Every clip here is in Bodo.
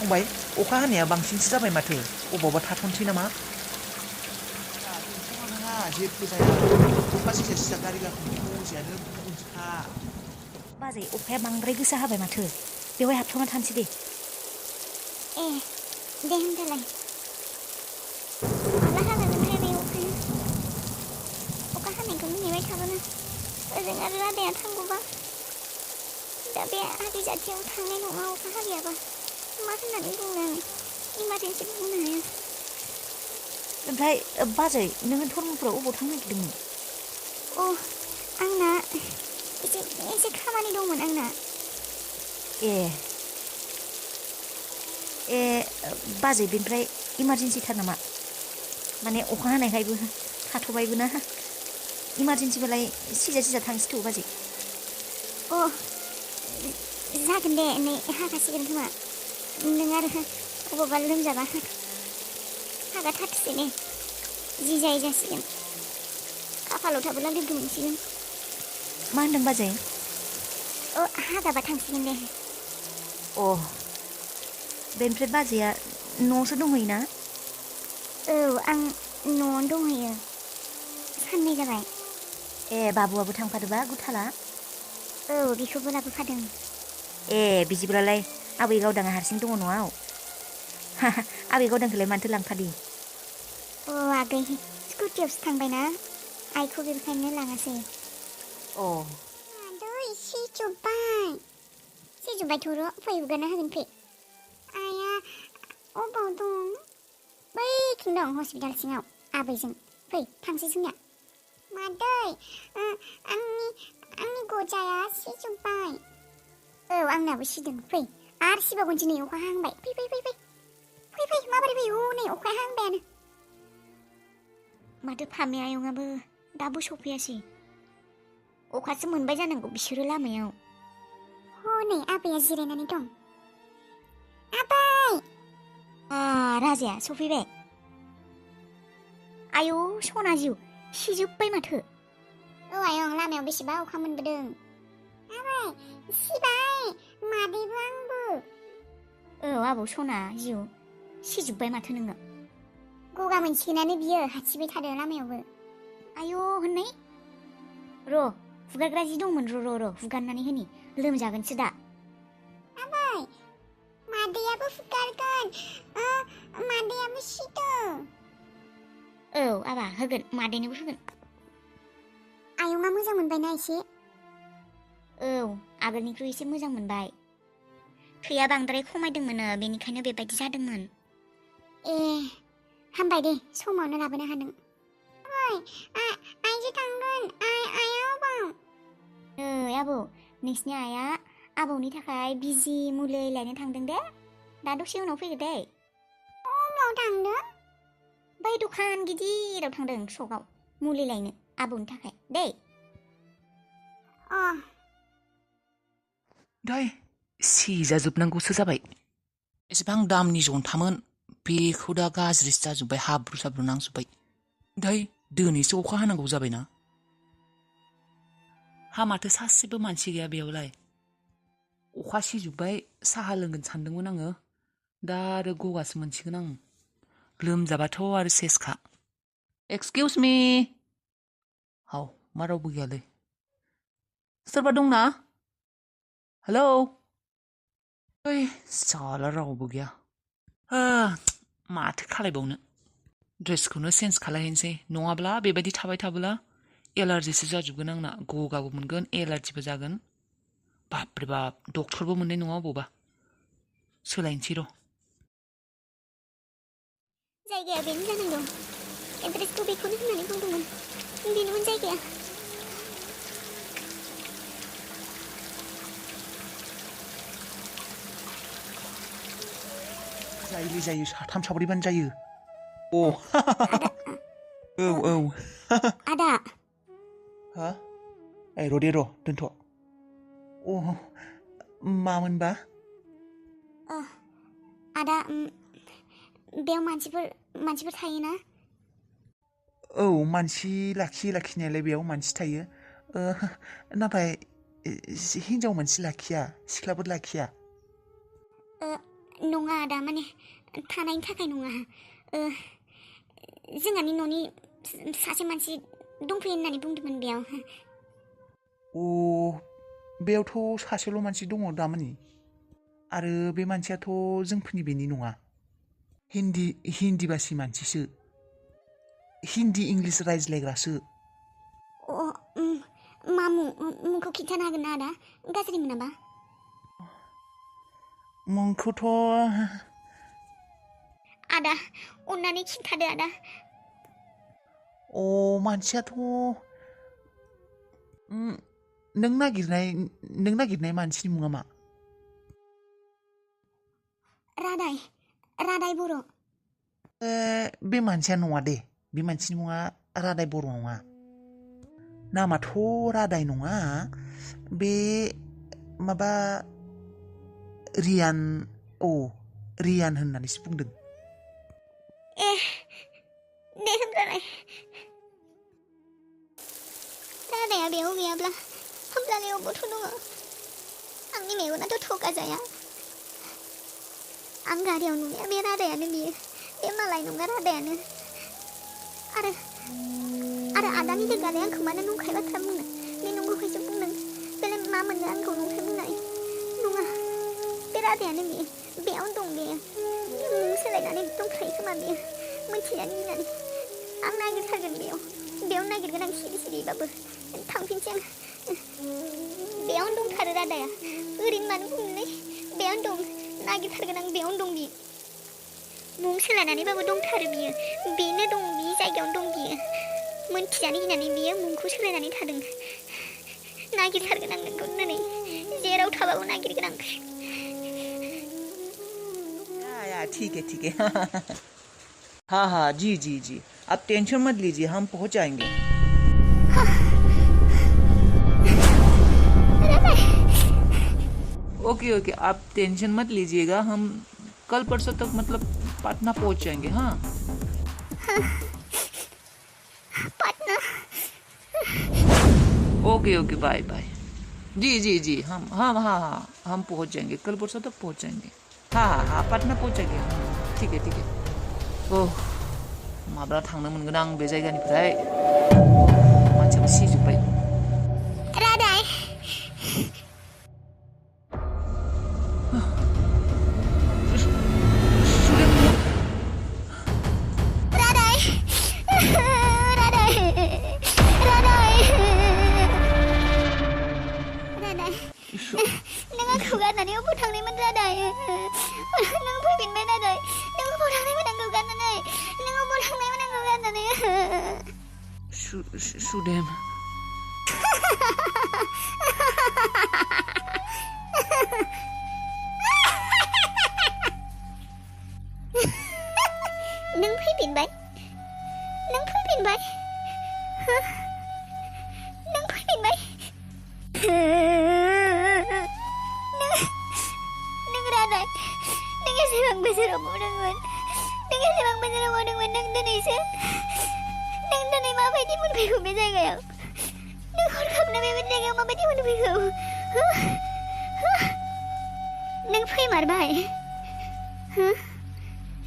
फंबाय अखा हानाया बांसिनसो जाबाय माथो अबावबा थाथ'नोसै नामा नङा जेबो जाया अखा सिजा गारि गाखोनो फौजियानो बुंखा बाजै अखाया बांद्राय गोसा हाबाय माथो बेवहाय हाबथ'ना थानोसै दे दे होनबालाय माब्ला हागोनथाय बे अखा हानायखौनो नेबाय थाबानो ओजों आरो आदाया थांगौबा दा बे आदै जाथियाव थांनाय नङा अखा हागैयाबा मा होननानै बुंनो आं इमारजेन्सि बुंनो हाया ओमफ्राय बाजै नोङो धर्मपुराव अबाव थांनो नागिरदोंमोन आंना एसे खामानि दंमोन आंना बाजै बेनिफ्राय इमारजेन्सिथार नामा माने अखा हानायखायबो थाथ'बायबो ना इमारजेन्सिबालाय सिजा थांसै थ' बाजै जागोन दे नै हागासिगोन खोमा नों आरो अबावबा लोमजाबा हागाथारथोसै ने जि जाय जासिगोन खाफालाव थाबोला लोगो मोनसिगोन मा होनदों बाजै हागाबा थांसिगोन दे बेनिफ्राय बाजैया न'आवसो दंहैयोना आं न'आवनो दंहैयो साननै जाबाय बाबुआबो थांफादोबा गुथाला बेखौबो लाबोफादों बिदिब्लालाय आबै गावदाङा हारसिं दङ न'आव आबै गावदांखौलाय मानोथो लांफादि आगै स्कुटियावसो थांबायना आइखौ बेखायनो लाङासै आदै सिजोब्बायथ' र' फै हुगारना होगोन फै आइया अबाव दं बैथिं दं हस्पिटाल सिङाव आबैजों फै थांसै जोंनिया मादै आंनि गजाया सिजोब्बाय आंनाबो सिदों फै आरो सिबावगोनसै नै अखा हांबाय फै माबोरै फै नै अखाया हांबायानो माथो फामे आयंआबो दाबो सफैयासै अखासो मोनबाय जानांगौ बिसोरो लामायाव नै आबैया जिरायनानै दं आबै राजाया सफैबाय आयौ सना जिउ सिजोब्बाय माथो आयं लामायाव बेसेबा अखा मोनबोदों आबै सिबाय मादैबो आंबो आबौ सना जिउ सिजोब्बाय माथो नोङो गगा मोनसिगोनानो बियो हाथिबाय थादों लामायावबो आयौ होननाय र' हुगारग्रा जि दंमोन र' हुगारनानै होनि लोमजागोनसो दा आबै मादैयाबो हुगारगोन मादैयाबो सिदों आबा होगोन मादैनोबो होगोन आयंआ मोजां मोनबायना एसे आगोलनिख्रुइ एसे मोजां मोनबाय थैया बांद्राय खमायदोंमोन बेनिखायनो बेबायदि जादोंमोन हामबाय दे समावनो लाबोनो हादों आइजों थांगोन आइया अबाव आबौ नोंसिनि आइया आबौनि थाखाय बिजि मुलि लायनो थांदों दे दा दसे उनाव फैगोन दे अबाव थांदों बै दखान गिदिराव थांदों सकआव मुलि लायनो आबौनि थाखाय दे दै सिजाजोबनांगौसो जाबाय एसेबां दामनि जन्थामोन बेखौ दा गाज्रिसो जाजोब्बाय हाब्रु साब्रु नांजोब्बाय दै दिनैसो अखा हानांगौ जाबायना माथो सासेबो मानसि गैया बेयावलाय अखा सिजोब्बाय साहा लोंगोन सानदोंमोन आङो दा आरो गगासो मोनसिगोन आं लोमजाबाथ' आरो सेसखा एक्सकिउज मी मा रावबो गैयालै सोरबा दंना हेलौ साला रावबो गैया माथो खालायबावनो ड्रेसखौनो चेन्ज खालायहैनोसै नङाब्ला बेबायदि थाबाय थाबोला एलार्जिसो जाजोबगोन आंना गगाबो मोनगोन एलार्जिबो जागोन बापरे बाप डक्टरबो मोननाय नङा अबावबा सोलायनोसै र' जायगाया बेनो जानांगौ एड्रेसखौ बेखौनो होननानै बुंदोंमोन बेनोमोन जायगाया जायो साथाम साब्रैबानो जायो आदा र' दे र' दोनथ' मामोनबा आदा बेयाव मानसिफोर थायोना मानसि लाखिनायालाय बेयाव मानसि थायो नाथाय हिन्जाव मानसि लाखिया सिख्लाफोर लाखिया नङा आदा माने थानायनि थाखाय नङा जोंहानि न'नि सासे मानसि दंफैयो होननानै बुंदोंमोन बेयाव अ बेयावथ' सासेल' मानसि दङ दामानि आरो बे मानसियाथ' जोंफोरनि बेनि नङा हिन्दी भाषी मानसिसो हिन्दी इंलिस रायज्लायग्रासो मा मुंखौ खिन्थानो हागोन ना आदा गाज्रि मोनाबा मुंखौथ' आदा अन्नानै खिन्थादो आदा मानसियाथ' नों नागिरनाय मानसिनि मुङा मा रादाय बर' बे मानसिया नङा दे बे मानसिनि मुङा रादाय बर' नङा नामाथ' रादाय नङा बे माबा रियान होननानैसो बुंदों दे होमब्लालाय रादाया बेयाव गैयाब्ला होमब्लालाय अबावथ' दङ आंनि मेगनाथ' थगाजाया आं गारियाव नुनाया बे रादायानो बियो बे मालाय नङा रादायानो आरो आदानि लोगोआलाय आंखौ मानो नंखाय बाथ्रा बुंनो बे नंगौखायसो बुंदों बेलाय मा मोननो आंखौ नंखाय बुंनाय नङा बे रादायानो बियो बेयावनो दं बेयो मुं सोलायनानै दंखायो खोमा बेयो मोनथिनानै गिनानै आं नागिरथारगोन बेयाव नागिरगोन आं सिरिबाबो थांफिनसै आं बेयावनो दंथारो रादाया ओरैनो मानो बुंनोलै बेयावनो दं नागिरथारगोन आं बेयावनो दं बियो मुं सोलायनानैबाबो दंथारो बियो बेनो दं बे जायगायावनो दं बियो मोनथिजानो गिनानै बियो मुंखौ सोलायनानै थादों नागिरथारगोन आं नोंखौ होननानै जेराव थाबाबो नागिरगोन आं ठीक है हाँ जी आप टेंशन मत लीजिए हम पहुंच जाएंगे ओके आप टेंशन मत लीजिएगा हम कल परसों तक मतलब पटना पहुंच जाएंगे हाँ पटना ओके बाय जी हम पहुंच जाएंगे कल परसों तक पहुंच जाएंगे हाँ पटना पहुंच जाएंगे ठीक है माब्ला थांनो मोनगोन आं बे जायगानिफ्राय मानसियाबो सिजोब्बाय रादाय नों आंखौ गारनानै अबाव थांनायमोन रादाय नों फैफिनबाय रादाय नों अबाव थांनायमोन आंखौ गारनानै नों अबाव थांनायमोन आंखौ गारनानै सुदेम नों फैफिनबाय नों फैफिनबाय नों रादाय नों एसेबां बोसोराव बुंदोंमोन नों दिनै माबायदि मोनफैखो बे जायगायाव नों हरखाबनो बे जायगायाव माबायदि मोनफैखो नों फैमारबाय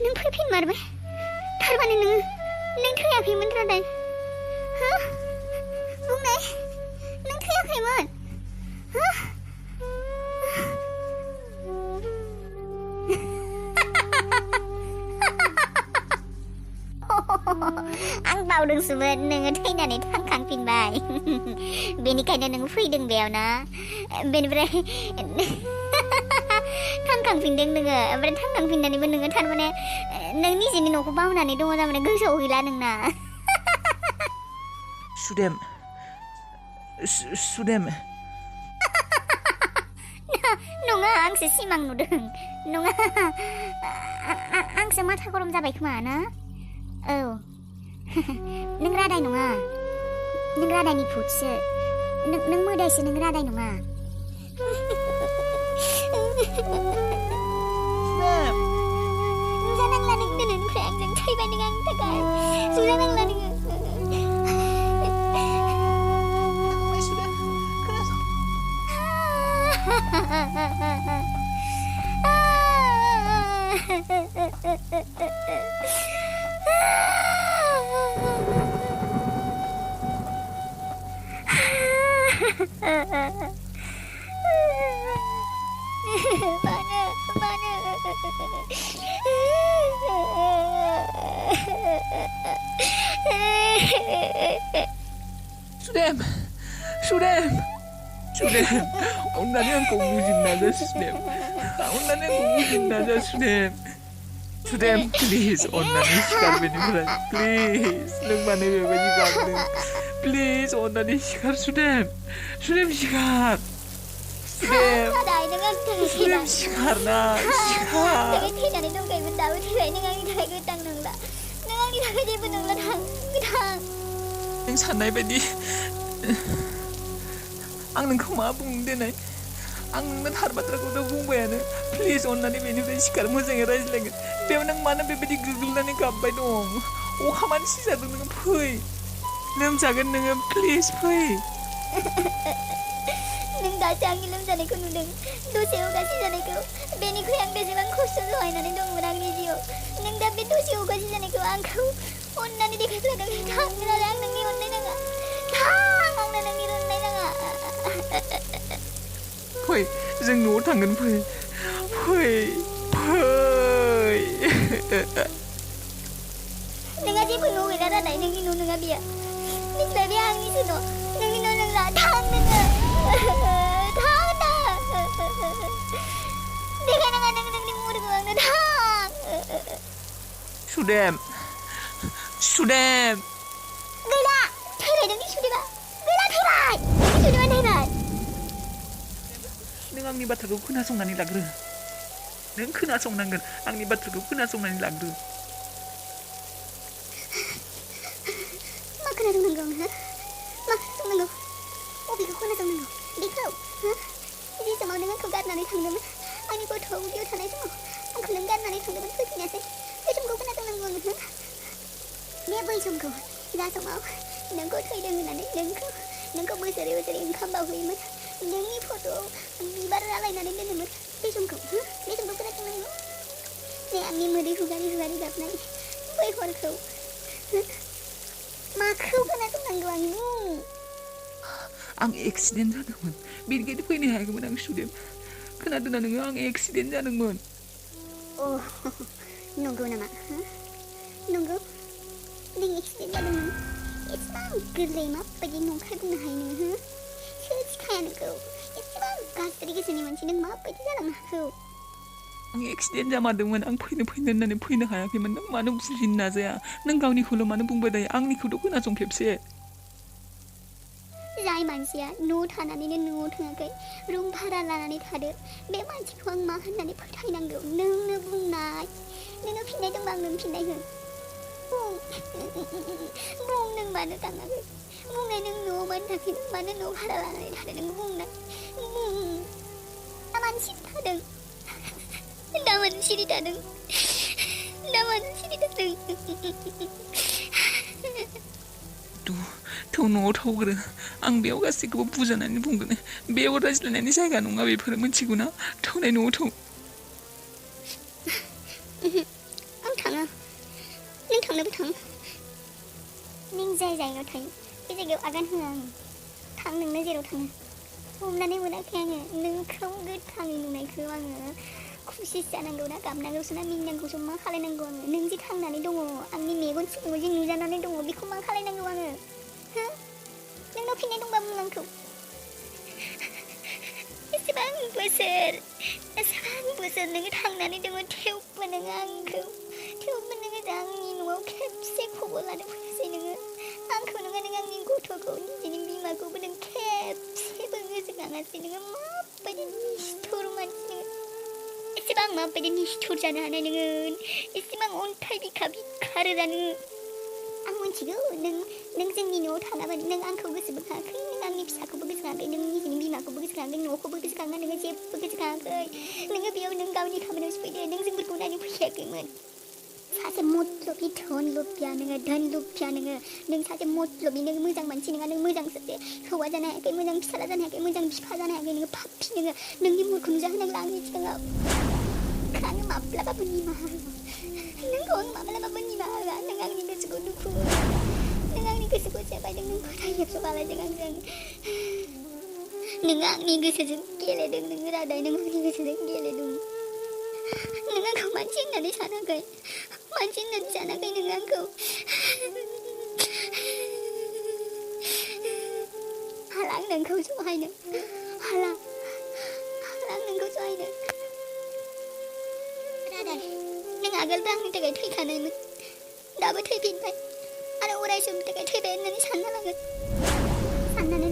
नों फैफिनमारबाय थारमाने नों थैयाखैमोन रादाय बुंनाय नों थैयाखैमोन आं बावदोंसोमोन नोङो थैनानै थांखांफिनबाय बेनिखायनो नों फैदों बेयाव ना बेनिफ्राय थांखांफिनदों नोङो ओमफ्राय थांखांफिननानैबो नोङो थारमाने नों निजेनि न'खौ बावनानै दङ थारमाने गोसोआव गैला नोंना सुदेम नङा आंसो सिमां नुदों नङा आंसो माथा गरम जाबाय खोमा ना औ नों रादाय नङा नों रादायनि भुतसो नों मोदायसो नों रादाय नङा नुजानांला नों दिनैनिफ्राय आंजों थैबाय नों आंनि थाखाय नुजानांला नोङो 수렘, 수렘, 수렘. 온나는 공부진 나자 수렘. 온나는 공부진 나자 수렘. 수렘, please. 온나는 시간 베니브라. Please. 능만에 베베니가 안 돼. Please. 온나는 시간 수렘. 수렘 시간. 수렘. Đại nâng ăn thằng 수렘 시간아. 시간. Thằng thi này trong cái mình đào thi vậy nâng ăn thằng cái tăng nâng là nâng ăn đi thằng cái gì nâng là thằng cái thằng eng 산나이 베니. 앙는 그마 붕대네. 앙는 하르바트라고 너 붕배야네. Please 온나니 베니브라 시간 모생해라 이슬랭. 배우는 많은 베베디 그글라니 갑바이 동. 오 가만 시사도 능은 프이. 능 작은 능은 please 프이. Nâng đã sang cái lâm gia này con nâng Đôi xíu cái xí gia này kêu Bên này khuyên cái gì bằng khổ sơ rồi nè Nâng mà đang đi diệu Nâng đã biết đôi xíu cái xí gia này kêu ăn khâu Ôn nà đi đi khách là nâng thang Nâng là nâng đi ôn này nâng ạ Thang nâng đi ôn này nâng ạ 프이. 정 노 당근 프이. 프이. 프이. Nâng á chứ phần nô người ta ra đẩy nâng đi nô nâng á bìa Nâng là bìa ăn đi sư nô Nâng đi nô nâng là thang nâng ạ Thang nâng Đi khai nâng á nâng đi mua được nâng thang 수렘. 수렘. Người lạ Thay này nâng đi sư đi bà Người lạ thay bài Sư đi bà thay bài 능 앙니 바트고 크나 송나니 라그르. 능 크나 송난 건 앙니 바트고 크나 송나니 라그르. Mà khana trong nâng hả? Mà trong nâng Ô bị khana trong nâng Đi khâu hả? Đi sao mà nâng không gạt nào đi thằng nâng Anh đi cô thấu yêu thằng này sao Anh không nâng gạt nào đi thằng nâng Cứ thì nhà sẽ Cứ trong cô khana trong nâng hả? Nghe bơi trong cô Ra xong máu Nâng cô thấy đừng là đấy Nâng cô bơi sợi không bảo hủy mất Nâng đi photo Đi bắt ra lại là đến mất Đi trong cô hả? Đi trong cô khana trong nâng Nè anh đi mơ đi hùga đi gặp này Bơi khoan khâu 막 크구나 좀 난거 아니니? 앙 액시덴 자는문. 밀게도 보이네 하고만 앙 수렘. 그나도 나는 앙 액시덴 자는문. 오, 농구 나마. 농구? 링 액시덴 자는 이스방 그레마 빠지 농칼구나 하이는 셔츠 카야는 거. 이스방 가스리게 스니만 지는 마 빠지 자랑 그. 앙 액시덴 자마등은 앙 포이는 나는 포이는 하야기만 능 많은 무슨 신나서야. 능 가오니 홀로 많은 붕바다에 앙니 그도 그나 좀 캡세. जाय मानसिया न' थानानैनो न'आव थाङाखै रुम भारा लानानै थादो बे मानसिखौ आं मा होननानै फोथायनांगौ नोंनो बुंनाय नोङो फिननाय दंबा आंनो फिननाय हो बुं नों मानो थाङाखै बुंनाय नों न'आव मानो थाखै नों मानो न' भारा लानानै थादो नों बुंनाय दा मानो सिरि थादों दा मानो सिरि थादों दा मानो सिरि थादों 더 노 타오그래. 앙 배우 갔을 거 부자나니 붕그네. 배우 라질라니 사이가 농가 왜 버르면 치구나. 터네 노 타. 앙 थाङा नों थांनोबो थां नों जाय जायगायाव थायो बे जायगायाव आगान होआ आङो थां नोंनो जेराव थाङो हमनानै मोनाखै आङो नोंखौ गोथाङै नुनायखौ आङो खुसि जानांगौ ना गाबनांगौसो ना मिनिनांगौसो मा खालायनांगौ आङो नों जे थांनानै दङ आंनि मेगन सिगाङाव जे नुजानानै दङ बेखौ मा खालायनांगौ आङो हो नोंनाव फिननाय दंबा बुं आंखौ एसेबां बोसोर नोङो थांनानै दङ थेवबो नोङो आंखौ थेवबो नोङो आंनि न'आव खेबसे खबर लानो फैयासै नोङो आंखौ नङा नों आंनि गथ'खौ निजेनि बिमाखौबो नों खेबसेबो गोसोखाङासै नोङो माबायदि निष्ठुर मानसि नोङो एसेबां माबायदि निष्ठुर जानो हानाय नोङो एसेबां अन्थाइ बिखा बिखारोदा नोङो आं मिथिगौ नों जोंनि न'आव थानाबानो नों आंखौ गोसोबो खाङाखै नों आंनि फिसाखौबो गोसोखाङाखै नों निजेनि बिमाखौबो गोसोखाङाखै न'खौबो गोसोखाङा नोङो जेबो गोसोखाङाखै नोङो बेयाव नों गावनि खामानियावसो फैदो नों जोंफोरखौ नायनो फैयाखैमोन सासे मतलबि धन लुबैया नोङो नों सासे मतलबि नों मोजां मानसि नङा नों मोजां सासे हौवा जानो हायाखै मोजां फिसाला जानो हायाखै मोजां बिफा जानो हायाखै नोङो पापि नोङो नोंनि मुंखौ नुजाहोनांला आंनि सिगाङाव आङो माब्लाबाबो निमाहा होआ नोंखौ आं माब्लाबाबो निमाहा होआ नों आंनि गोसोखौ दुखु होआ नों आंनि गोसोखौ सेफायदों नों फोथायनायखौ खालायदों आंजों नों आंनि गोसोजों गेलेदों नों रादाय नों आंनि गोसोजों गेलेदों नों आंखौ मानसि होननानै सानाखै मानसि होननानै सानाखै नों आंखौ हाला आं नोंखौ सहायनो हाला आं नोंखौ सहायनो रादाय नों आगोलबो आंनि थाखाय थैखानायमोन दाबो थैफिनबाय आरो अराय समनि थाखाय थैबाय होननानै साननानै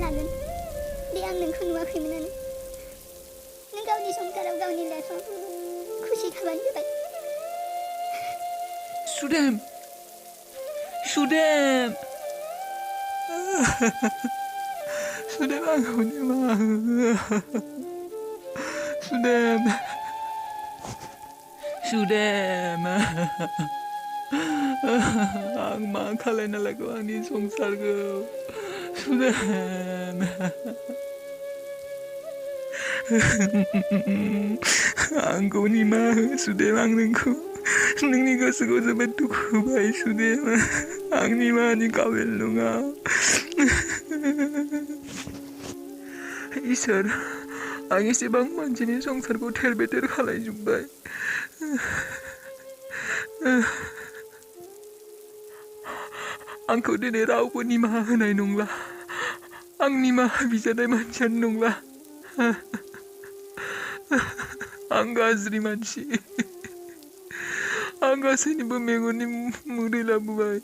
लागोन दे आं नोंखौ नुवाखैमोनानो नों गावनि संसाराव गावनि लाइफआव खुसि थाबानो जाबाय सुदेम सुदेम सुदेम आंखौ निमाहा हो सुदेम सुदेम आं मा खालायना लागौ आंनि संसारखौ सुदेम आंखौ निमाहा हो सुदेम आं नोंखौ नोंनि गोसोखौ जोबोद दुखु होबाय सुदेम आं निमाहानि काबिल नङा इसोर आं एसेबां मानसिनि संसारखौ थेर बेथेर खालायजोब्बाय आंखौ दिनै रावबो निमाहा होनाय नंला आं निमाहा बिजानाय मानसियानो नंला आं गाज्रि मानसि आं गासैनिबो मेगननि मोदै लाबोबाय